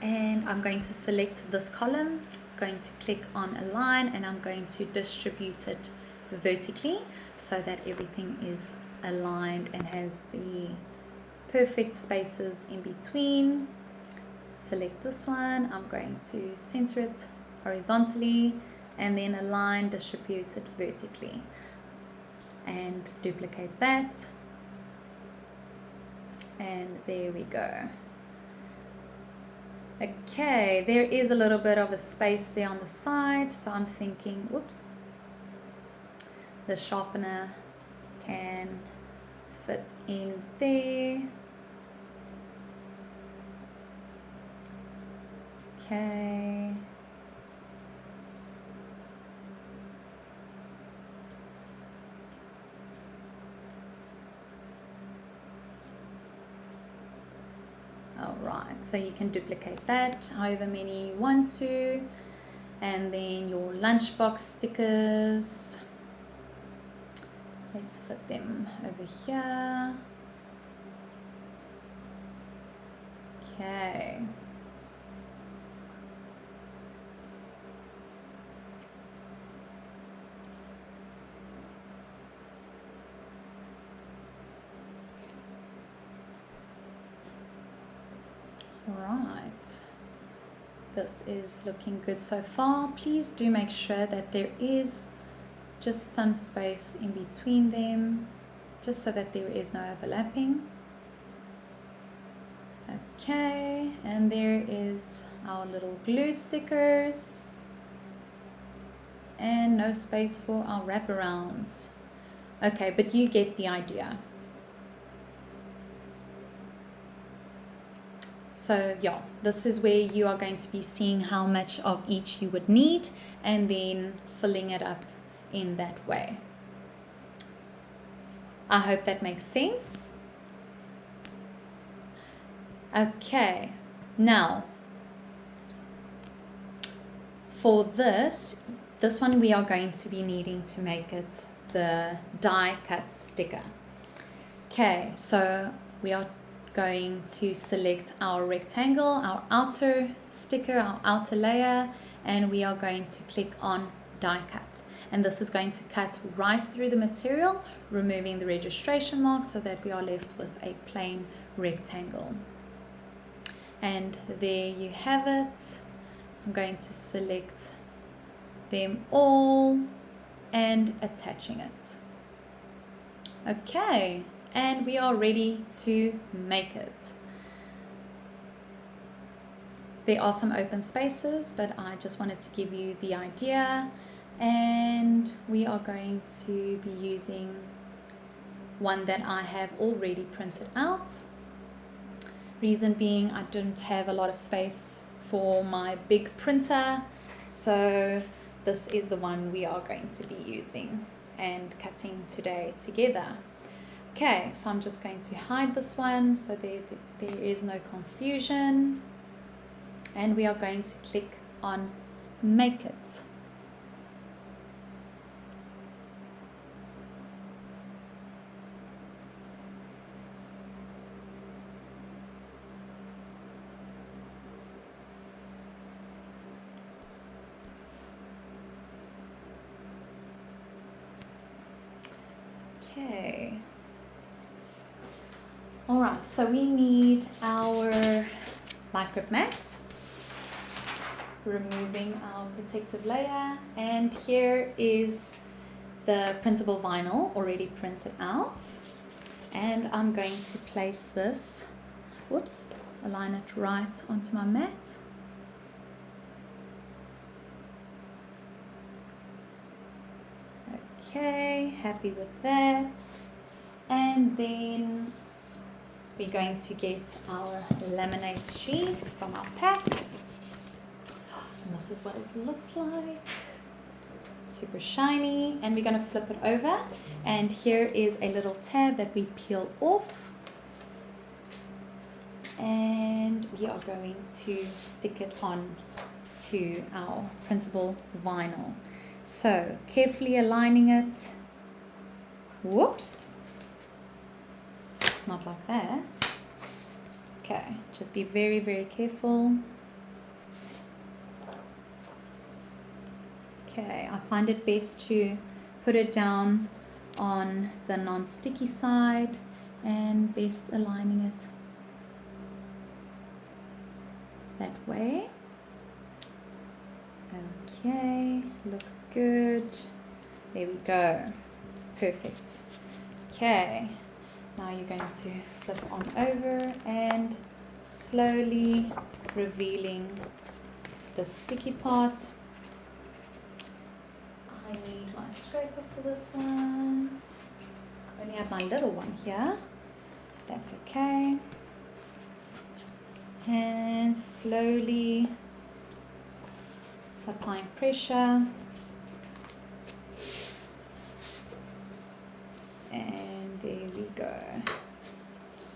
and I'm going to select this column, going to click on align, and I'm going to distribute it vertically so that everything is aligned and has the perfect spaces in between. Select this one, I'm going to center it horizontally, and then align, distribute it vertically, and duplicate that, and there we go. Okay, there is a little bit of a space there on the side, so I'm thinking, whoops, the sharpener can fit in there. Okay. Alright, so you can duplicate that however many you want to. And then your lunchbox stickers, let's fit them over here. Okay. this is looking good so far. Please do make sure that there is just some space in between them, just so that there is no overlapping. Okay, and there is our little glue stickers, and no space for our wraparounds. Okay, but you get the idea. So yeah, this is where you are going to be seeing how much of each you would need and then filling it up in that way. I hope that makes sense. Okay, now for this one we are going to be needing to make it the die cut sticker. Okay, so we are going to select our rectangle, our outer sticker, our outer layer, and we are going to click on die cut. And this is going to cut right through the material, removing the registration mark so that we are left with a plain rectangle. And there you have it. I'm going to select them all and attaching it. Okay, and we are ready to make it. There are some open spaces, but I just wanted to give you the idea. And we are going to be using one that I have already printed out. Reason being, I didn't have a lot of space for my big printer, so this is the one we are going to be using and cutting today together. Okay, so I'm just going to hide this one so there is no confusion, and we are going to click on make it. Okay. All right, so we need our light grip mats, removing our protective layer, and here is the printable vinyl already printed out, and I'm going to place this, align it right onto my mat. Okay, happy with that. And then we're going to get our laminate sheet from our pack. And this is what it looks like. Super shiny. And we're going to flip it over. And here is a little tab that we peel off. And we are going to stick it on to our printable vinyl. So carefully aligning it. Whoops. Not like that. Okay, just be very, very careful. Okay, I find it best to put it down on the non-sticky side and best aligning it that way. Okay, looks good. There we go. Perfect. Okay, now you're going to flip on over and slowly revealing the sticky part. I need my scraper for this one. I only have my little one here. That's okay. And slowly applying pressure, and there we go.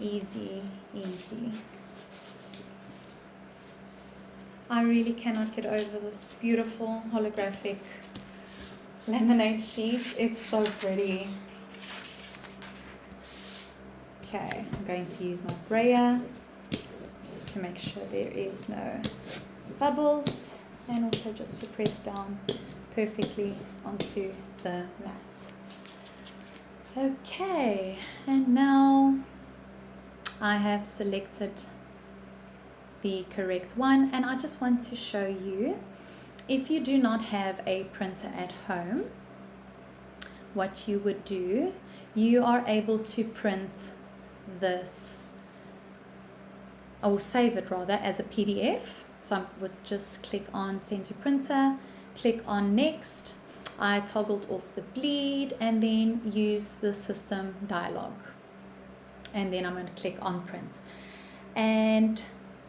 Easy, easy. I really cannot get over this beautiful holographic laminate sheet. It's so pretty. Okay, I'm going to use my brayer just to make sure there is no bubbles, and also just to press down perfectly onto the mat. Okay, and now I have selected the correct one. And I just want to show you, if you do not have a printer at home, what you would do, you are able to print this, or save it rather, as a PDF. So I would just click on send to printer, click on next. I toggled off the bleed and then use the system dialog. And then I'm going to click on print. And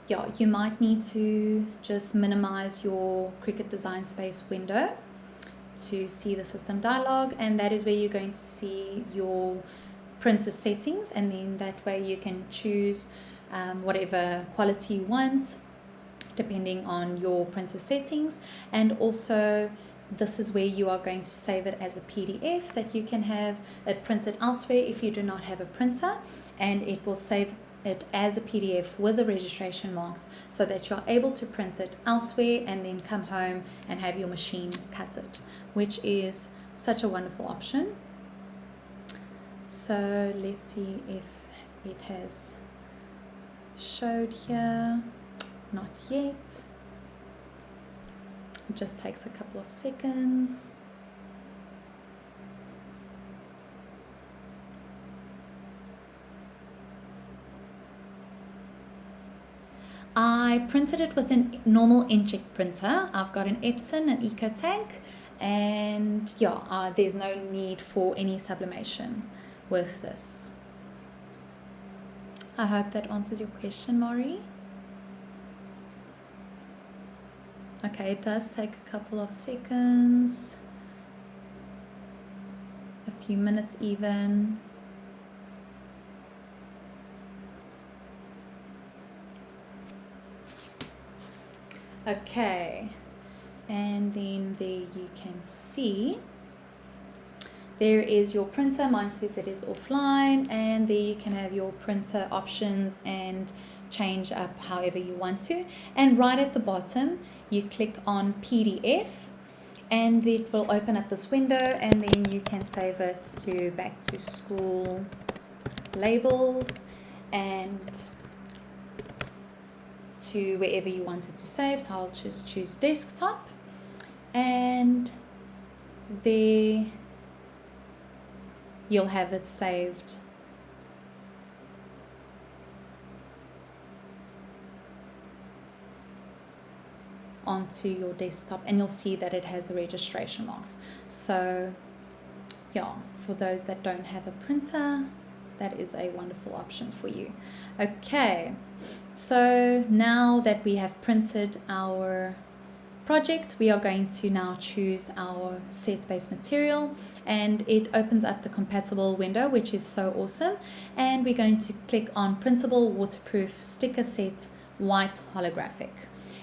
yeah, you might need to just minimize your Cricut Design Space window to see the system dialog, and that is where you're going to see your printer settings, and then that way you can choose whatever quality you want depending on your printer settings. And also this is where you are going to save it as a PDF that you can have it printed elsewhere if you do not have a printer, and it will save it as a PDF with the registration marks so that you're able to print it elsewhere and then come home and have your machine cut it, which is such a wonderful option. So let's see if it has showed here. Not yet. It just takes a couple of seconds. I printed it with a normal inkjet printer. I've got an Epson, an EcoTank, and yeah, there's no need for any sublimation with this. I hope that answers your question, Maury. Okay, it does take a couple of seconds, a few minutes even. Okay, and then there you can see there is your printer. Mine says it is offline, and there you can have your printer options and change up however you want to. And right at the bottom you click on PDF and it will open up this window, and then you can save it to back to school labels and to wherever you want it to save. So I'll just choose desktop, and there you'll have it saved onto your desktop, and you'll see that it has the registration marks. So yeah, for those that don't have a printer, that is a wonderful option for you. Okay, so now that we have printed our project, we are going to now choose our set base material, and it opens up the compatible window, which is so awesome. And we're going to click on printable waterproof sticker set white holographic,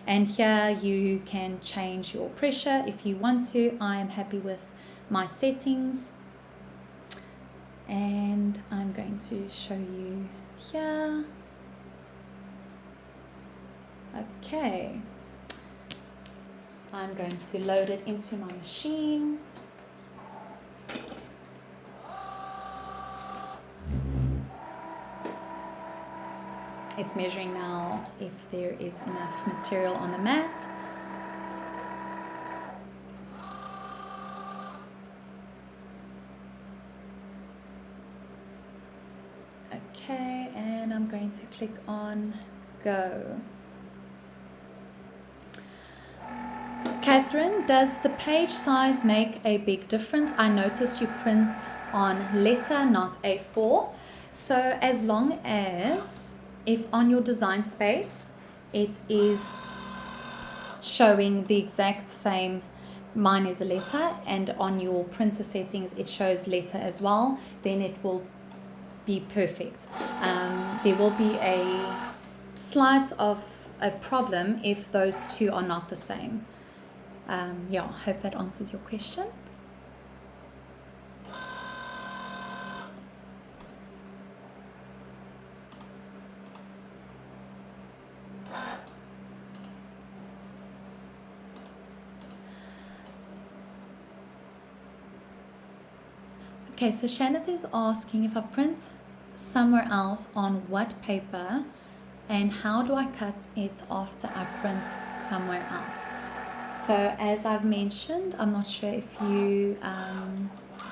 and here you can change your pressure if you want to. I am happy with my settings, and I'm going to show you here. Okay, I'm going to load it into my machine. It's measuring now if there is enough material on the mat. Okay, and I'm going to click on go. Catherine, does the page size make a big difference? I noticed you print on letter, not A4. So as long as, if on your design space it is showing the exact same, mine is a letter, and on your printer settings it shows letter as well, then it will be perfect. There will be a slight of a problem if those two are not the same. Yeah, I hope that answers your question. Okay, so Shannon is asking if I print somewhere else on what paper and how do I cut it after I print somewhere else. So as I've mentioned, I'm not sure if you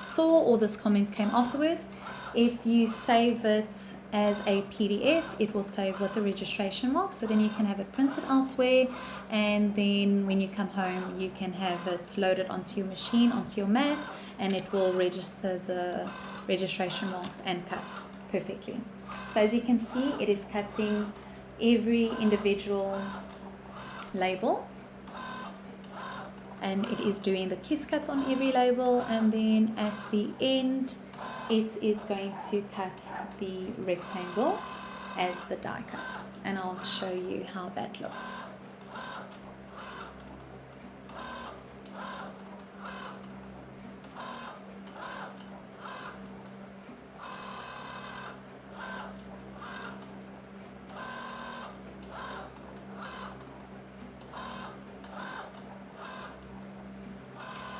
saw or this comment came afterwards, if you save it as a PDF, it will save with the registration mark, so then you can have it printed elsewhere, and then when you come home you can have it loaded onto your machine, onto your mat, and it will register the registration marks and cut perfectly. So as you can see, it is cutting every individual label, and it is doing the kiss cuts on every label, and then at the end it is going to cut the rectangle as the die cut, and I'll show you how that looks.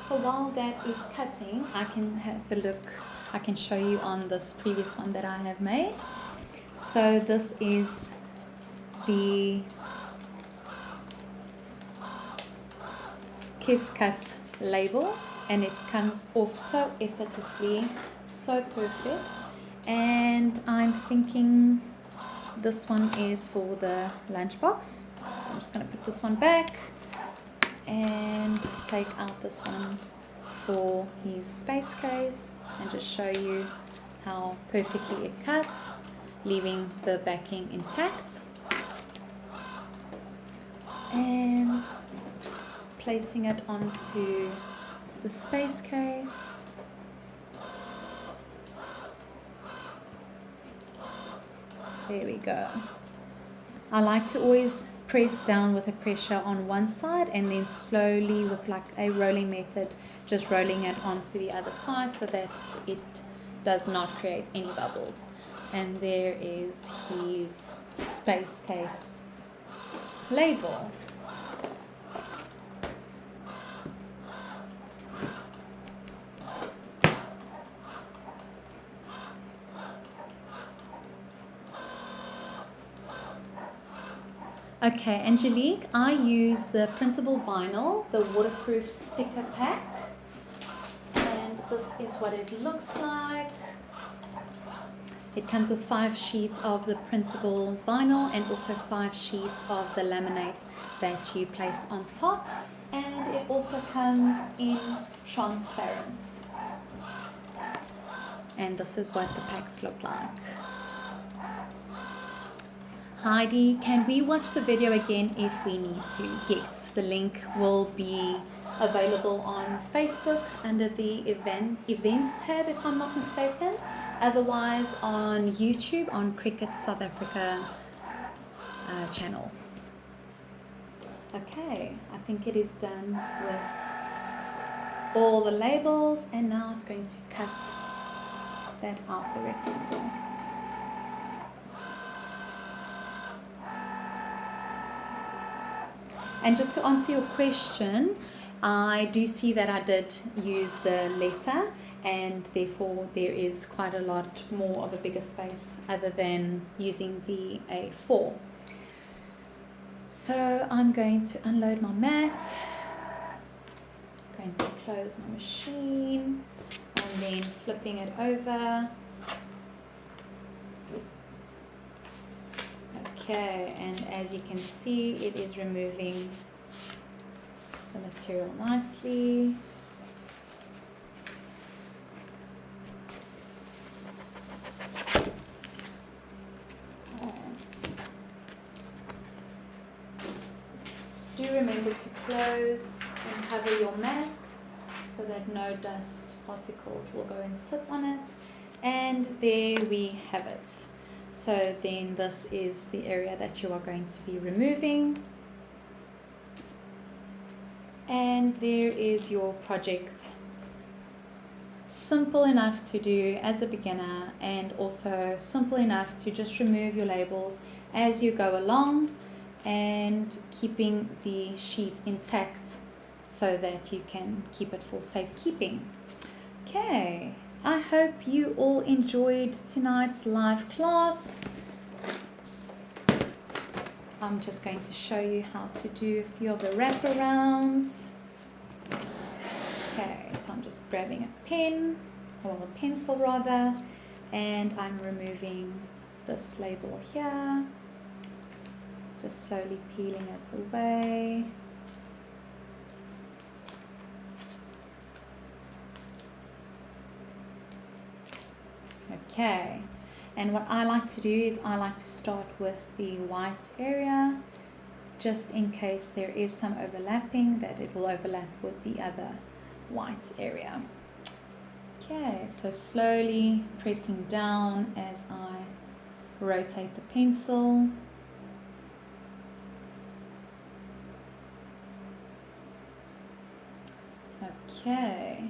So while that is cutting, I can have a look, I can show you on this previous one that I have made. So this is the kiss cut labels, and it comes off so effortlessly, so perfect. And I'm thinking this one is for the lunchbox, so I'm just going to put this one back and take out this one for his space case, and just show you how perfectly it cuts, leaving the backing intact, and placing it onto the space case. There we go. I like to always press down with a pressure on one side, and then slowly with like a rolling method just rolling it onto the other side so that it does not create any bubbles. And there is his space case label. Okay, Angelique, I use the printable vinyl, the waterproof sticker pack, and this is what it looks like. It comes with 5 sheets of the printable vinyl and also 5 sheets of the laminate that you place on top, and it also comes in transparent. And this is what the packs look like. Heidi, can we watch the video again if we need to? Yes, the link will be available on Facebook under the events tab, if I'm not mistaken. Otherwise on YouTube on Cricut South Africa channel. Okay, I think it is done with all the labels, and now it's going to cut that outer rectangle. And just to answer your question, I do see that I did use the letter, and therefore there is quite a lot more of a bigger space other than using the A4. So I'm going to unload my mat, going to close my machine, and then flipping it over. Okay, and as you can see, it is removing the material nicely. Do remember to close and cover your mat so that no dust particles will go and sit on it. And there we have it. So then this is the area that you are going to be removing. And there is your project. Simple enough to do as a beginner, and also simple enough to just remove your labels as you go along, and keeping the sheet intact so that you can keep it for safekeeping. Okay. I hope you all enjoyed tonight's live class. I'm just going to show you how to do a few of the wraparounds. Okay, so I'm just grabbing a pen, or a pencil rather, and I'm removing this label here, just slowly peeling it away. Okay, and what I like to do is I like to start with the white area, just in case there is some overlapping, that it will overlap with the other white area. Okay, so slowly pressing down as I rotate the pencil. Okay.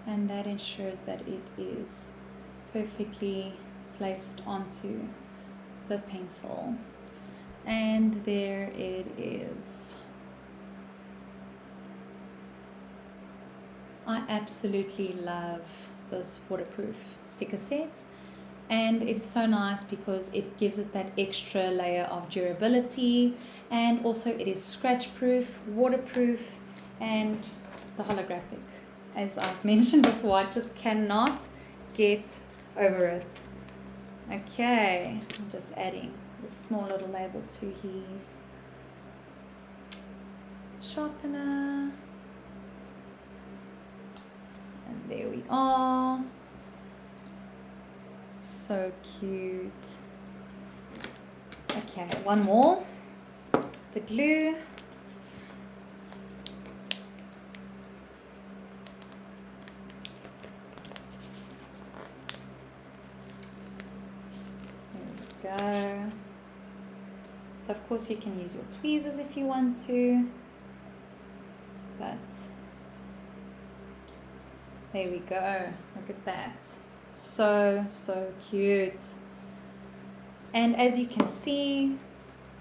And that ensures that it is perfectly placed onto the pencil. And there it is. I absolutely love this waterproof sticker set, and it's so nice because it gives it that extra layer of durability, and also it is scratch proof, waterproof, and the holographic. As I've mentioned before, I just cannot get over it. Okay, I'm just adding this small little label to his sharpener. And there we are. So cute. Okay, one more. The glue. Go. So of course you can use your tweezers if you want to, but there we go. Look at that. So cute. And as you can see,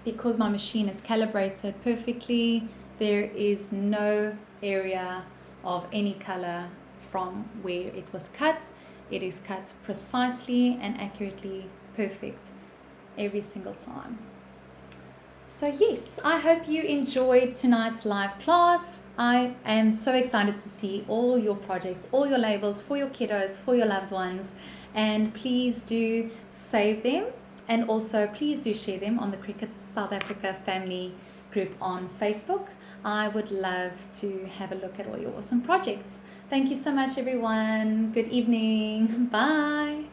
because my machine is calibrated perfectly, there is no area of any color from where it was cut. It is cut precisely and accurately perfect every single time. So yes, I hope you enjoyed tonight's live class. I am so excited to see all your projects, all your labels for your kiddos, for your loved ones, and please do save them, and also please do share them on the Cricut South Africa family group on Facebook. I would love to have a look at all your awesome projects. Thank you so much, everyone. Good evening. Bye.